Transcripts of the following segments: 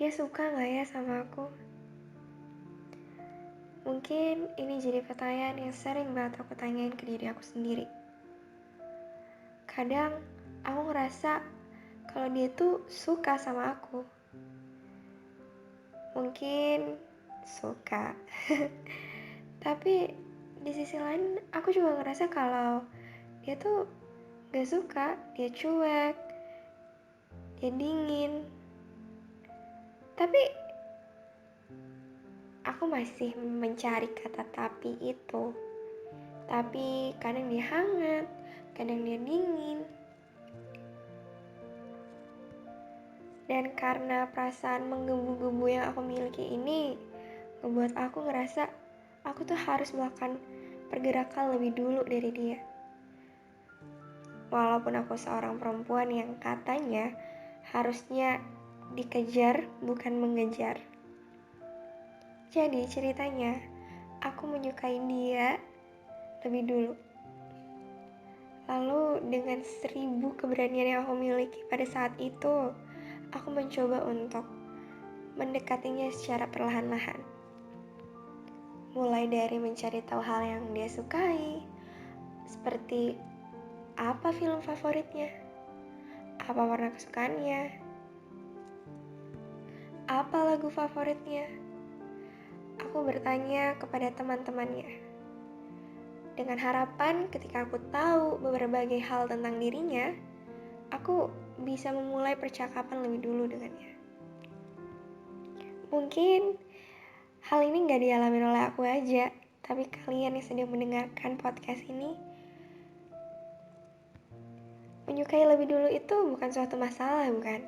Dia suka gak ya sama aku? Mungkin ini jadi pertanyaan yang sering banget aku tanyain ke diri aku sendiri. Kadang aku ngerasa kalau dia tuh suka sama aku. Mungkin suka. Tapi di sisi lain aku juga ngerasa kalau dia tuh gak suka, dia cuek, dia dingin. Tapi aku masih mencari kata tapi itu. Tapi kadang dia hangat, kadang dia dingin. Dan karena perasaan menggebu-gebu yang aku miliki ini membuat aku ngerasa aku tuh harus melakukan pergerakan lebih dulu dari dia. Walaupun aku seorang perempuan yang katanya harusnya dikejar bukan mengejar. Jadi ceritanya aku menyukai dia lebih dulu. Lalu dengan 1000 keberanian yang aku miliki pada saat itu, aku mencoba untuk mendekatinya secara perlahan-lahan. Mulai dari mencari tahu hal yang dia sukai, seperti apa film favoritnya, apa warna kesukaannya, apa lagu favoritnya. Aku bertanya kepada teman-temannya. Dengan harapan ketika aku tahu berbagai hal tentang dirinya, aku bisa memulai percakapan lebih dulu dengannya. Mungkin hal ini gak dialami oleh aku aja, tapi kalian yang sedang mendengarkan podcast ini, menyukai lebih dulu itu bukan suatu masalah, bukan?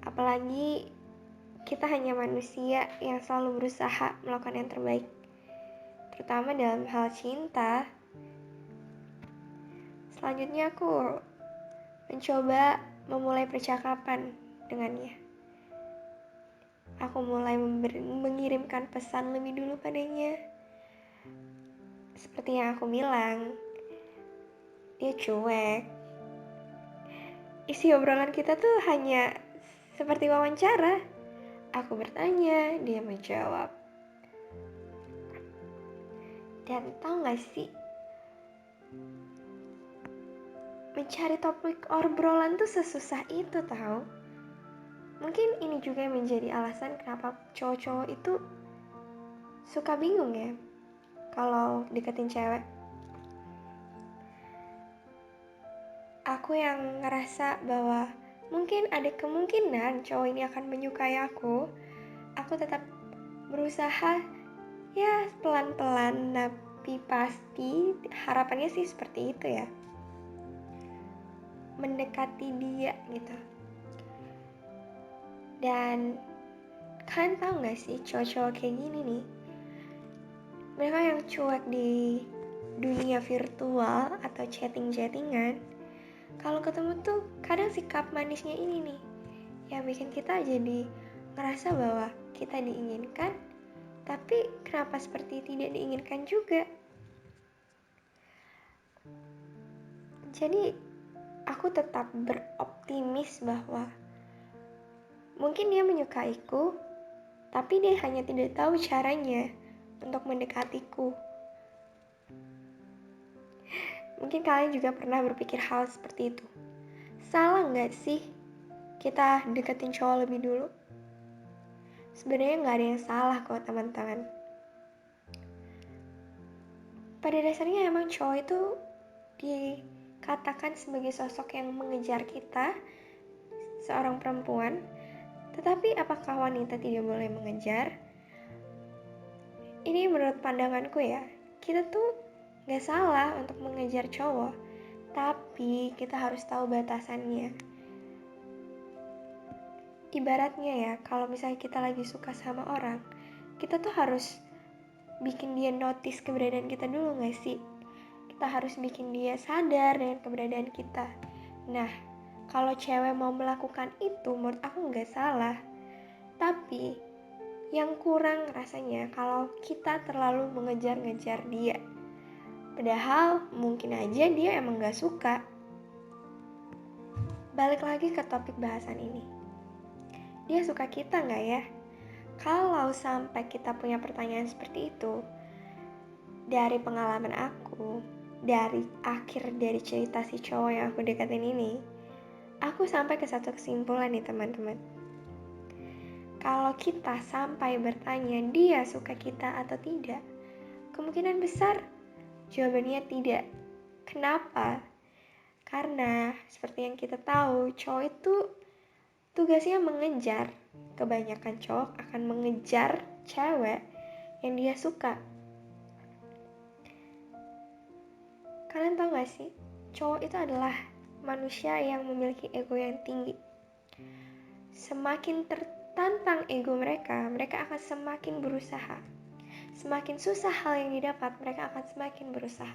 Apalagi kita hanya manusia yang selalu berusaha melakukan yang terbaik, terutama dalam hal cinta. Selanjutnya aku mencoba memulai percakapan dengannya. Aku mulai mengirimkan pesan lebih dulu padanya. Seperti yang aku bilang, dia cuek. Isi obrolan kita tuh hanya seperti wawancara. Aku bertanya, dia menjawab. Dan tahu gak sih, mencari topik obrolan tuh sesusah itu tahu. Mungkin ini juga yang menjadi alasan kenapa cowok-cowok itu suka bingung ya kalau deketin cewek. Aku yang ngerasa bahwa mungkin ada kemungkinan cowok ini akan menyukai aku tetap berusaha ya pelan-pelan, tapi pasti harapannya sih seperti itu ya. Mendekati dia gitu. Dan kalian tahu gak sih cowok-cowok kayak gini nih, mereka yang cuek di dunia virtual atau chatting-chattingan, kalau ketemu tuh kadang sikap manisnya ini nih yang bikin kita jadi ngerasa bahwa kita diinginkan, tapi kenapa seperti tidak diinginkan juga. Jadi aku tetap beroptimis bahwa mungkin dia menyukaiku, tapi dia hanya tidak tahu caranya untuk mendekatiku. Mungkin kalian juga pernah berpikir hal seperti itu. Salah gak sih kita deketin cowok lebih dulu? Sebenarnya gak ada yang salah kok teman-teman. Pada dasarnya emang cowok itu dikatakan sebagai sosok yang mengejar kita, seorang perempuan. Tetapi apakah wanita tidak boleh mengejar? Ini menurut pandanganku ya, kita tuh gak salah untuk mengejar cowok, tapi kita harus tahu batasannya. Ibaratnya ya, kalau misalnya kita lagi suka sama orang, kita tuh harus bikin dia notice keberadaan kita dulu gak sih? Kita harus bikin dia sadar dengan keberadaan kita. Nah, kalau cewek mau melakukan itu, menurut aku gak salah. Tapi yang kurang rasanya kalau kita terlalu mengejar-ngejar dia. Padahal mungkin aja dia emang gak suka. Balik lagi ke topik bahasan ini. dia suka kita nggak ya? Kalau sampai kita punya pertanyaan seperti itu, dari pengalaman aku, dari akhir dari cerita si cowok yang aku deketin ini, aku sampai ke satu kesimpulan nih teman-teman. Kalau kita sampai bertanya dia suka kita atau tidak, kemungkinan besar jawabannya tidak. Kenapa? Karena seperti yang kita tahu, cowok itu tugasnya mengejar. Kebanyakan cowok akan mengejar cewek yang dia suka. Kalian tahu gak sih, cowok itu adalah manusia yang memiliki ego yang tinggi. Semakin tertantang ego mereka, mereka akan semakin berusaha. Semakin susah hal yang didapat, mereka akan semakin berusaha.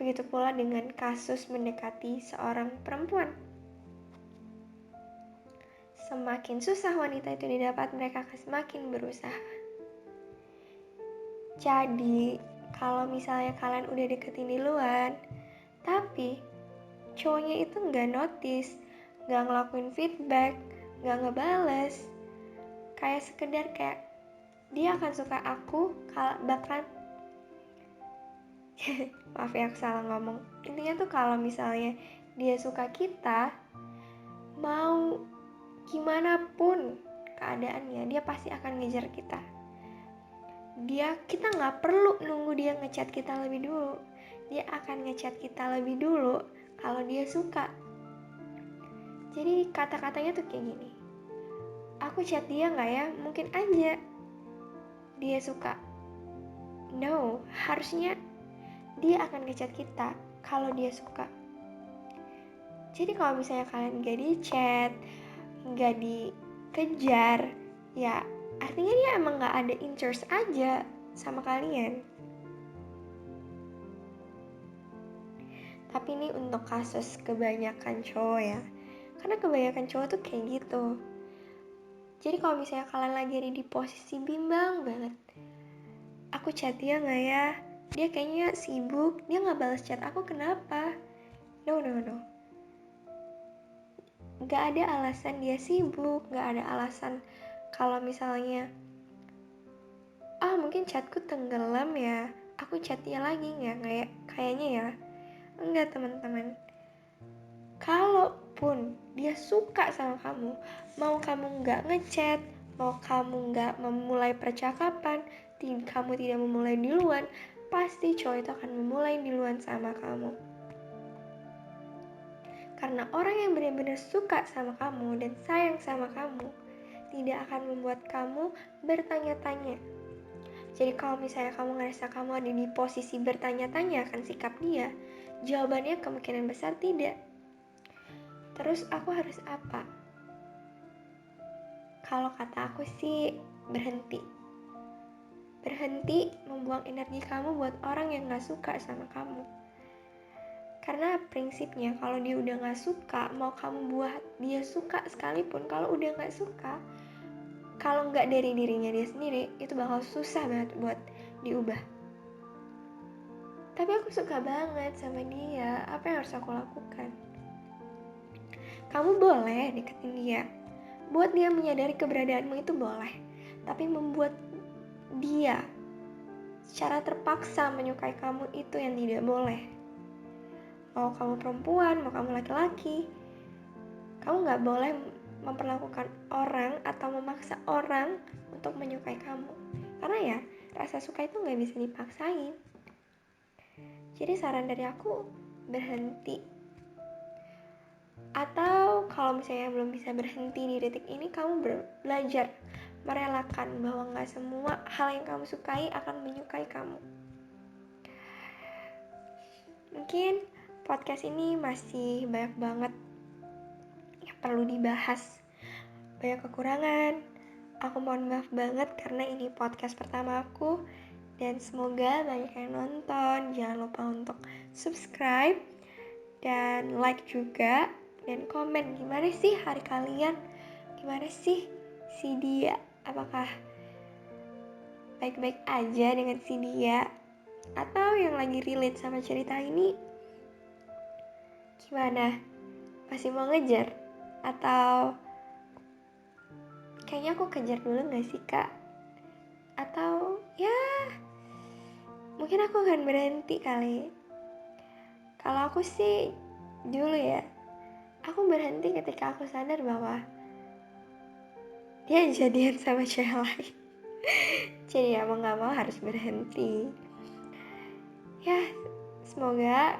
Begitu pula dengan kasus mendekati seorang perempuan. Semakin susah wanita itu didapat, mereka akan semakin berusaha. Jadi, kalau misalnya kalian udah deketin duluan, tapi cowoknya itu nggak notice, nggak ngelakuin feedback, nggak ngebales, kayak sekedar kayak dia akan suka aku, bahkan maaf ya aku salah ngomong. Intinya tuh kalau misalnya dia suka kita, mau gimana pun keadaannya, dia pasti akan ngejar kita. Kita nggak perlu nunggu dia ngechat kita lebih dulu. Dia akan ngechat kita lebih dulu kalau dia suka. Jadi kata-katanya tuh kayak gini. Aku chat dia nggak ya? Mungkin aja dia suka. No, harusnya dia akan ngechat kita kalau dia suka. Jadi kalau misalnya kalian nggak di chat, nggak dikejar, ya artinya dia emang nggak ada interest aja sama kalian. Tapi ini untuk kasus kebanyakan cowok ya, karena kebanyakan cowok tuh kayak gitu. Jadi kalau misalnya kalian lagi ada di posisi bimbang banget, aku chat dia nggak ya? Dia kayaknya sibuk, dia nggak balas chat aku, kenapa? No. Gak ada alasan dia sibuk, gak ada alasan kalau misalnya mungkin chatku tenggelam ya, aku chat dia lagi nggak, kayaknya ya. Enggak teman-teman, kalaupun dia suka sama kamu, mau kamu nggak ngechat, mau kamu nggak memulai percakapan, kamu tidak memulai duluan, pasti cowok itu akan memulai duluan sama kamu. Karena orang yang benar-benar suka sama kamu dan sayang sama kamu tidak akan membuat kamu bertanya-tanya. Jadi kalau misalnya kamu ngerasa kamu ada di posisi bertanya-tanya akan sikap dia, jawabannya kemungkinan besar tidak. Terus aku harus apa? Kalau kata aku sih berhenti. Berhenti membuang energi kamu buat orang yang gak suka sama kamu. Karena prinsipnya kalau dia udah gak suka, mau kamu buat dia suka sekalipun, kalau udah gak suka, kalau gak dari dirinya dia sendiri, itu bakal susah banget buat diubah. Tapi aku suka banget sama dia, apa yang harus aku lakukan? Kamu boleh deketin dia, buat dia menyadari keberadaanmu itu boleh. Tapi membuat dia secara terpaksa menyukai kamu itu yang tidak boleh. Mau kamu perempuan, mau kamu laki-laki, kamu gak boleh memperlakukan orang atau memaksa orang untuk menyukai kamu. Karena ya, rasa suka itu gak bisa dipaksain. Jadi saran dari aku, berhenti. Atau kalau misalnya belum bisa berhenti di detik ini, kamu belajar merelakan bahwa gak semua hal yang kamu sukai akan menyukai kamu. Mungkin podcast ini masih banyak banget yang perlu dibahas, banyak kekurangan. Aku mohon maaf banget karena ini podcast pertama aku, dan semoga banyak yang nonton. Jangan lupa untuk subscribe dan like juga, dan komen gimana sih hari kalian, gimana sih si dia, apakah baik-baik aja dengan si dia, atau yang lagi relate sama cerita ini gimana? Masih mau ngejar? Atau kayaknya aku kejar dulu gak sih kak? Atau ya mungkin aku akan berhenti kali. Kalau aku sih dulu ya, aku berhenti ketika aku sadar bahwa dia jadian sama cewek lain. Jadi ya mau gak mau harus berhenti. Ya semoga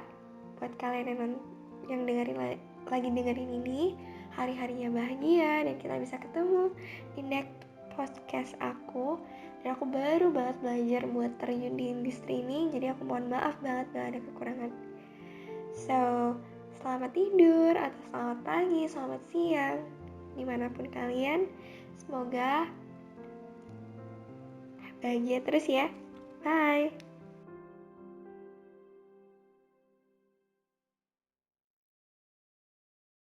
buat kalian yang lagi dengerin ini, hari-harinya bahagia dan kita bisa ketemu di next podcast aku. Dan aku baru banget belajar buat terjun di industri ini, jadi aku mohon maaf banget gak ada kekurangan. So, selamat tidur atau selamat pagi, selamat siang, dimanapun kalian. Semoga bahagia terus ya. Bye.